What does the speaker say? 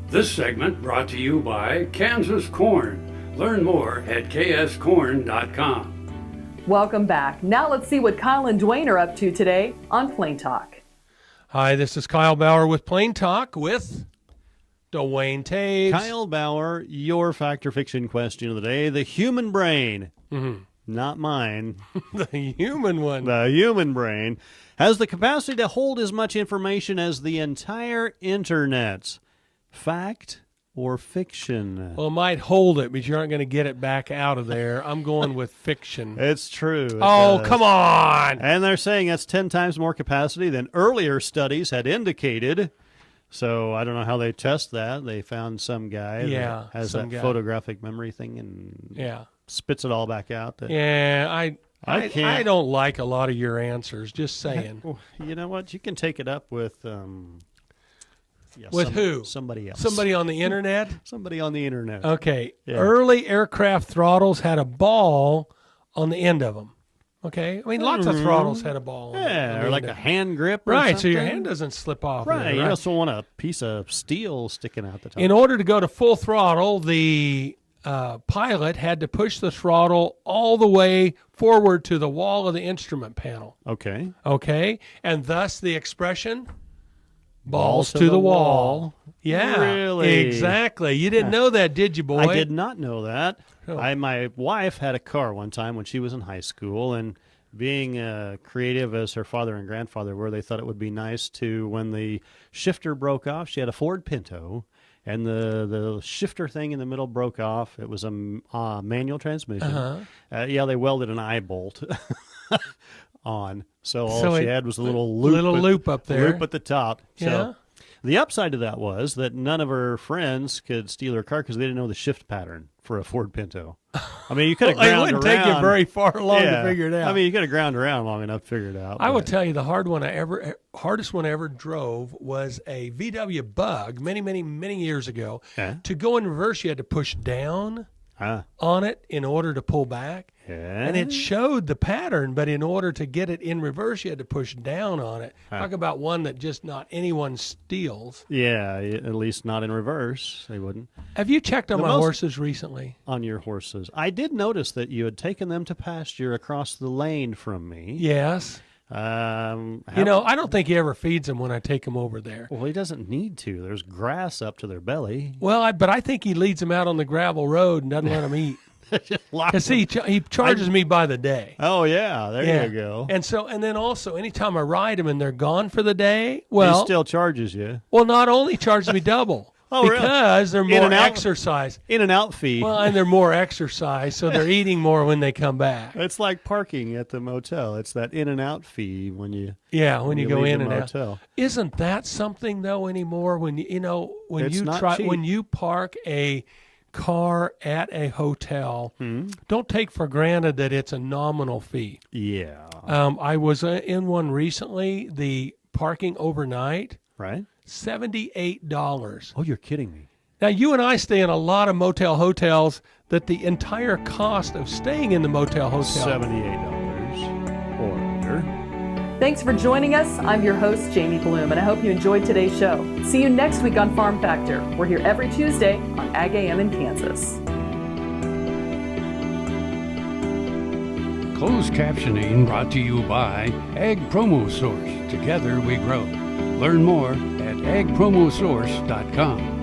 This segment brought to you by Kansas Corn. Learn more at kscorn.com. Welcome back. Now let's see what Kyle and Duane are up to today on Plain Talk. Hi, this is Kyle Bauer with Plain Talk with Duane Toews. Kyle Bauer, your fact or fiction question of the day. The human brain, not mine, The human one. the human brain, has the capacity to hold as much information as the entire internet. Fact or fiction? Well, it might hold it, but you aren't going to get it back out of there. I'm going with fiction. It's true. It Oh, does. come on. And they're saying that's 10 times more capacity than earlier studies had indicated. So I don't know how they test that. They found some guy that has that photographic memory thing and spits it all back out. Yeah, I can't. don't like a lot of your answers, just saying. You know what? You can take it up with... With who? Somebody else. Somebody on the internet? Somebody on the internet. Okay. Yeah. Early aircraft throttles had a ball on the end of them. Okay? I mean, lots of throttles had a ball on Yeah, the or like end a of hand grip or Right, something. so your hand doesn't slip off. Right, there, you also want a piece of steel sticking out the top. In order to go to full throttle, the pilot had to push the throttle all the way forward to the wall of the instrument panel. Okay. Okay? And thus the expression, balls to the wall. Yeah, Really? exactly. You didn't know that, did you, boy? I did not know that. Oh. My wife had a car one time when she was in high school, and being creative as her father and grandfather were, they thought it would be nice to, when the shifter broke off, she had a Ford Pinto, and the shifter thing in the middle broke off. It was a manual transmission. They welded an eye bolt on, so all she had was a little loop up there. Loop at the top. Yeah. So the upside to that was that none of her friends could steal her car because they didn't know the shift pattern for a Ford Pinto. I mean, you could have ground around. It wouldn't take you very far along to figure it out. I mean, you could have ground around long enough to figure it out. I will tell you, the hardest one I ever drove was a VW Bug many years ago. To go in reverse, you had to push down on it in order to pull back. And it showed the pattern, but in order to get it in reverse, you had to push down on it. Talk about one that just not anyone steals. Yeah, at least not in reverse. They wouldn't. Have you checked on my horses recently? On your horses. I did notice that you had taken them to pasture across the lane from me. Yes. I don't think he ever feeds them when I take them over there. Well, he doesn't need to. There's grass up to their belly. Well, but I think he leads them out on the gravel road and doesn't let them eat. Because he charges me by the day. Oh, yeah. There you go. And then also, anytime I ride them and they're gone for the day, he still charges you. Well, not only charges me double. Because they're more exercise. In and out fee. Well, and they're more exercise, so they're eating more when they come back. It's like parking at the motel. It's that in and out fee when you go in and motel. out. Isn't that something though anymore? When when you park a car at a hotel, don't take for granted that it's a nominal fee. Yeah. I was in one recently. The parking overnight. Right. $78. Oh, you're kidding me. Now, you and I stay in a lot of motel hotels that the entire cost of staying in the motel hotel. $78 or under. Thanks for joining us. I'm your host, Jamie Bloom, and I hope you enjoyed today's show. See you next week on Farm Factor. We're here every Tuesday on Ag AM in Kansas. Closed captioning brought to you by Ag Promo Source. Together we grow. Learn more at agpromosource.com.